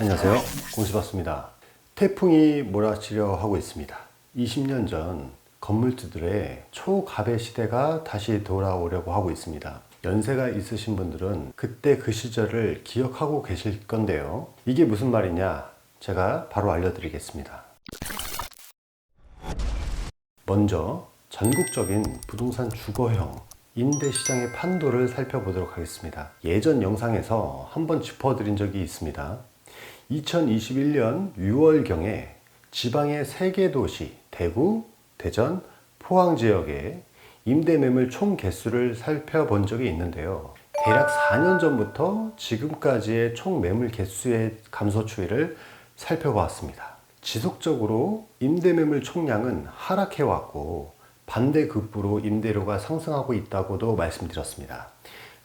안녕하세요, 공시봤습니다. 태풍이 몰아치려 하고 있습니다. 20년 전 건물주들의 초가배 시대가 다시 돌아오려고 하고 있습니다. 연세가 있으신 분들은 그때 그 시절을 기억하고 계실 건데요. 이게 무슨 말이냐? 제가 바로 알려드리겠습니다. 먼저 전국적인 부동산 주거형 임대시장의 판도를 살펴보도록 하겠습니다. 예전 영상에서 한번 짚어드린 적이 있습니다. 2021년 6월경에 지방의 3개 도시 대구, 대전, 포항 지역의 임대매물 총 개수를 살펴본 적이 있는데요. 대략 4년 전부터 지금까지의 총 매물 개수의 감소 추이를 살펴보았습니다. 지속적으로 임대매물 총량은 하락해왔고 반대급부로 임대료가 상승하고 있다고도 말씀드렸습니다.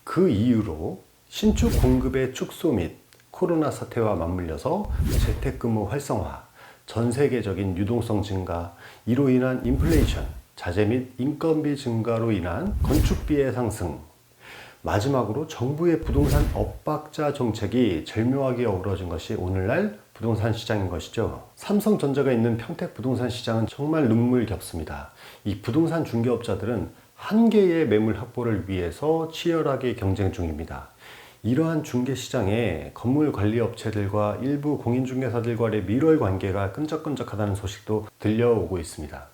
그 이유로 신축 공급의 축소 및 코로나 사태와 맞물려서 재택근무 활성화, 전 세계적인 유동성 증가, 이로 인한 인플레이션, 자재 및 인건비 증가로 인한 건축비의 상승, 마지막으로 정부의 부동산 엇박자 정책이 절묘하게 어우러진 것이 오늘날 부동산 시장인 것이죠. 삼성전자가 있는 평택 부동산 시장은 정말 눈물겹습니다. 이 부동산 중개업자들은 한 개의 매물 확보를 위해서 치열하게 경쟁 중입니다. 이러한 중개시장에 건물관리업체들과 일부 공인중개사들과의 밀월 관계가 끈적끈적하다는 소식도 들려오고 있습니다.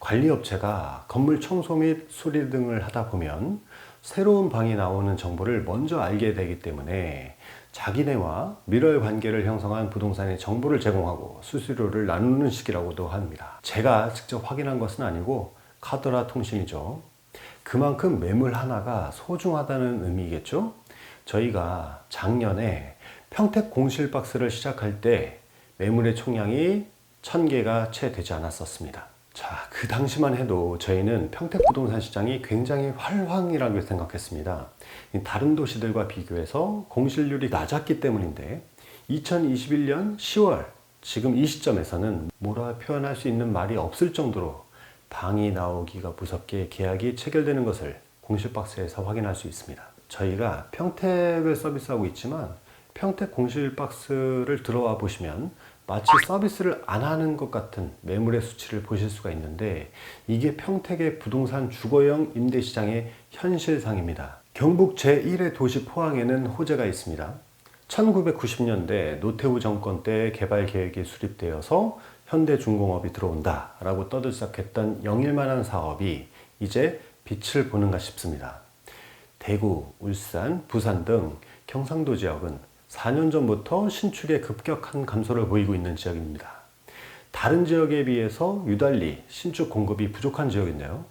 관리업체가 건물 청소 및 수리 등을 하다 보면 새로운 방이 나오는 정보를 먼저 알게 되기 때문에 자기네와 밀월 관계를 형성한 부동산의 정보를 제공하고 수수료를 나누는 식이라고도 합니다. 제가 직접 확인한 것은 아니고 카더라 통신이죠. 그만큼 매물 하나가 소중하다는 의미겠죠? 저희가 작년에 평택 공실박스를 시작할 때 매물의 총량이 1000개가 채 되지 않았었습니다. 자, 그 당시만 해도 저희는 평택 부동산 시장이 굉장히 활황이라고 생각했습니다. 다른 도시들과 비교해서 공실률이 낮았기 때문인데 2021년 10월 지금 이 시점에서는 뭐라 표현할 수 있는 말이 없을 정도로 방이 나오기가 무섭게 계약이 체결되는 것을 공실박스에서 확인할 수 있습니다. 저희가 평택을 서비스하고 있지만 평택 공실박스를 들어와 보시면 마치 서비스를 안 하는 것 같은 매물의 수치를 보실 수가 있는데 이게 평택의 부동산 주거형 임대시장의 현실상입니다. 경북 제1의 도시 포항에는 호재가 있습니다. 1990년대 노태우 정권 때 개발 계획이 수립되어서 현대중공업이 들어온다 라고 떠들썩했던 영일만한 사업이 이제 빛을 보는가 싶습니다. 대구, 울산, 부산 등 경상도 지역은 4년 전부터 신축의 급격한 감소를 보이고 있는 지역입니다. 다른 지역에 비해서 유달리 신축 공급이 부족한 지역인데요.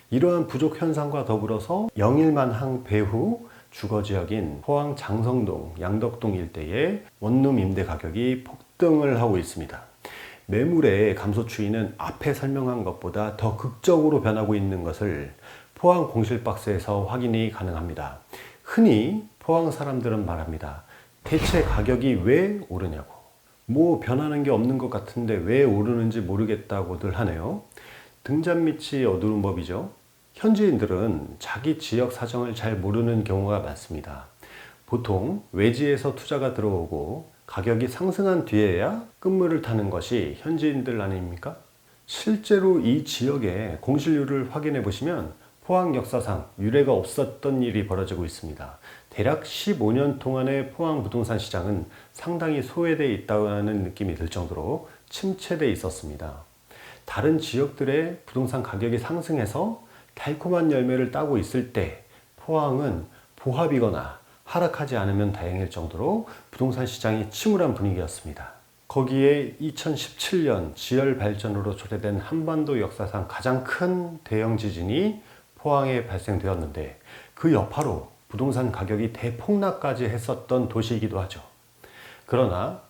이러한 부족 현상과 더불어서 영일만항 배후 주거지역인 포항 장성동, 양덕동 일대의 원룸 임대 가격이 폭등을 하고 있습니다. 매물의 감소 추이는 앞에 설명한 것보다 더 극적으로 변하고 있는 것을 포항 공실박스에서 확인이 가능합니다. 흔히 포항 사람들은 말합니다. 대체 가격이 왜 오르냐고. 뭐 변하는 게 없는 것 같은데 왜 오르는지 모르겠다고들 하네요. 등잔 밑이 어두운 법이죠. 현지인들은 자기 지역 사정을 잘 모르는 경우가 많습니다. 보통 외지에서 투자가 들어오고 가격이 상승한 뒤에야 끝물을 타는 것이 현지인들 아닙니까? 실제로 이 지역의 공실률을 확인해 보시면 포항 역사상 유례가 없었던 일이 벌어지고 있습니다. 대략 15년 동안의 포항 부동산 시장은 상당히 소외되어 있다는 느낌이 들 정도로 침체되어 있었습니다. 다른 지역들의 부동산 가격이 상승해서 달콤한 열매를 따고 있을 때 포항은 보합이거나 하락하지 않으면 다행일 정도로 부동산 시장이 침울한 분위기였습니다. 거기에 2017년 지열 발전으로 초래된 한반도 역사상 가장 큰 대형 지진이 포항에 발생되었는데 그 여파로 부동산 가격이 대폭락까지 했었던 도시이기도 하죠. 그러나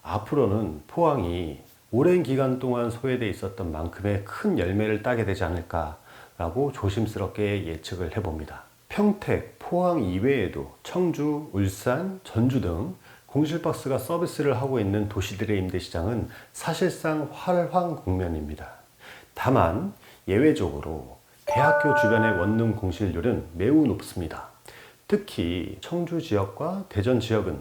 앞으로는 포항이 오랜 기간 동안 소외되어 있었던 만큼의 큰 열매를 따게 되지 않을까라고 조심스럽게 예측을 해봅니다. 평택, 포항 이외에도 청주, 울산, 전주 등 공실박스가 서비스를 하고 있는 도시들의 임대시장은 사실상 활황 국면입니다. 다만 예외적으로 대학교 주변의 원룸 공실률은 매우 높습니다. 특히 청주 지역과 대전 지역은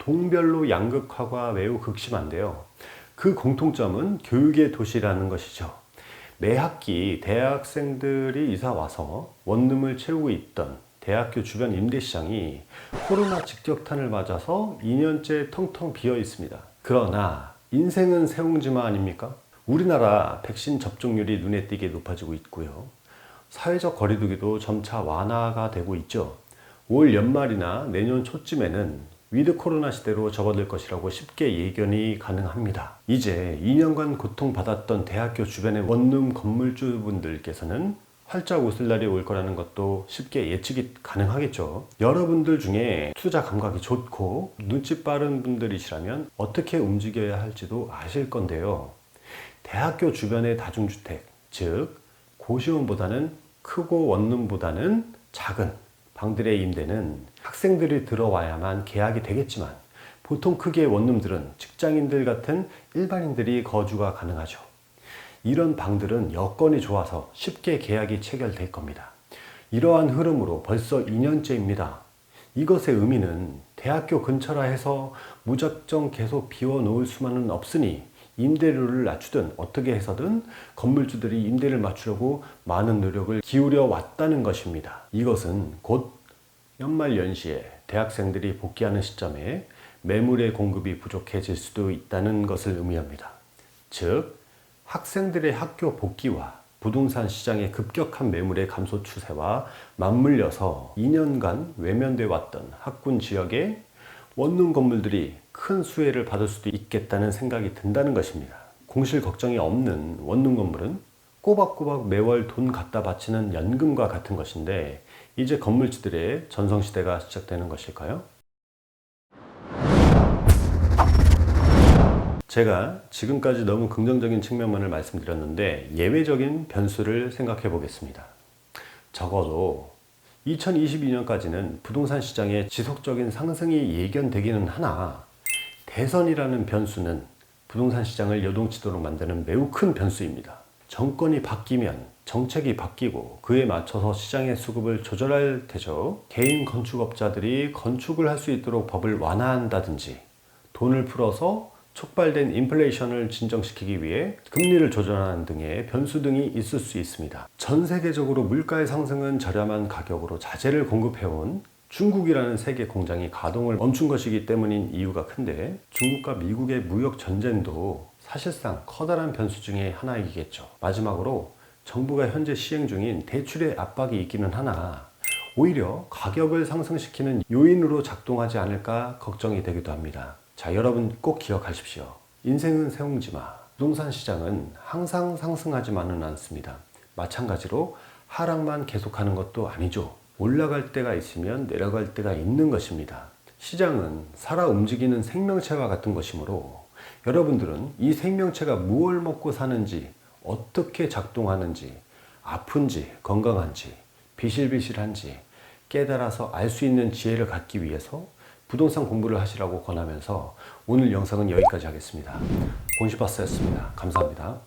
동별로 양극화가 매우 극심한데요. 그 공통점은 교육의 도시라는 것이죠. 매 학기 대학생들이 이사 와서 원룸을 채우고 있던 대학교 주변 임대시장이 코로나 직격탄을 맞아서 2년째 텅텅 비어 있습니다. 그러나 인생은 새옹지마 아닙니까? 우리나라 백신 접종률이 눈에 띄게 높아지고 있고요. 사회적 거리두기도 점차 완화가 되고 있죠. 올 연말이나 내년 초쯤에는 위드 코로나 시대로 접어들 것이라고 쉽게 예견이 가능합니다. 이제 2년간 고통받았던 대학교 주변의 원룸 건물주분들께서는 활짝 웃을 날이 올 거라는 것도 쉽게 예측이 가능하겠죠. 여러분들 중에 투자 감각이 좋고 눈치 빠른 분들이시라면 어떻게 움직여야 할지도 아실 건데요. 대학교 주변의 다중주택, 즉 고시원보다는 크고 원룸보다는 작은 방들의 임대는 학생들이 들어와야만 계약이 되겠지만 보통 크기의 원룸들은 직장인들 같은 일반인들이 거주가 가능하죠. 이런 방들은 여건이 좋아서 쉽게 계약이 체결될 겁니다. 이러한 흐름으로 벌써 2년째입니다. 이것의 의미는 대학교 근처라 해서 무작정 계속 비워놓을 수만은 없으니 임대료를 낮추든 어떻게 해서든 건물주들이 임대를 맞추려고 많은 노력을 기울여 왔다는 것입니다. 이것은 곧 연말 연시에 대학생들이 복귀하는 시점에 매물의 공급이 부족해질 수도 있다는 것을 의미합니다. 즉, 학생들의 학교 복귀와 부동산 시장의 급격한 매물의 감소 추세와 맞물려서 2년간 외면돼 왔던 학군 지역의 원룸 건물들이 큰 수혜를 받을 수도 있겠다는 생각이 든다는 것입니다. 공실 걱정이 없는 원룸 건물은 꼬박꼬박 매월 돈 갖다 바치는 연금과 같은 것인데 이제 건물주들의 전성시대가 시작되는 것일까요? 제가 지금까지 너무 긍정적인 측면만을 말씀드렸는데 예외적인 변수를 생각해 보겠습니다. 적어도 2022년까지는 부동산 시장의 지속적인 상승이 예견되기는 하나 대선이라는 변수는 부동산 시장을 요동치도록 만드는 매우 큰 변수입니다. 정권이 바뀌면 정책이 바뀌고 그에 맞춰서 시장의 수급을 조절할 테죠. 개인 건축업자들이 건축을 할 수 있도록 법을 완화한다든지 돈을 풀어서 촉발된 인플레이션을 진정시키기 위해 금리를 조절하는 등의 변수 등이 있을 수 있습니다. 전 세계적으로 물가의 상승은 저렴한 가격으로 자재를 공급해온 중국이라는 세계 공장이 가동을 멈춘 것이기 때문인 이유가 큰데 중국과 미국의 무역 전쟁도 사실상 커다란 변수 중에 하나이겠죠. 마지막으로 정부가 현재 시행 중인 대출의 압박이 있기는 하나 오히려 가격을 상승시키는 요인으로 작동하지 않을까 걱정이 되기도 합니다. 자, 여러분 꼭 기억하십시오. 인생은 새옹지마. 부동산 시장은 항상 상승하지만은 않습니다. 마찬가지로 하락만 계속하는 것도 아니죠. 올라갈 때가 있으면 내려갈 때가 있는 것입니다. 시장은 살아 움직이는 생명체와 같은 것이므로 여러분들은 이 생명체가 무엇을 먹고 사는지, 어떻게 작동하는지, 아픈지, 건강한지, 비실비실한지 깨달아서 알 수 있는 지혜를 갖기 위해서 부동산 공부를 하시라고 권하면서 오늘 영상은 여기까지 하겠습니다. 곤시바스였습니다. 감사합니다.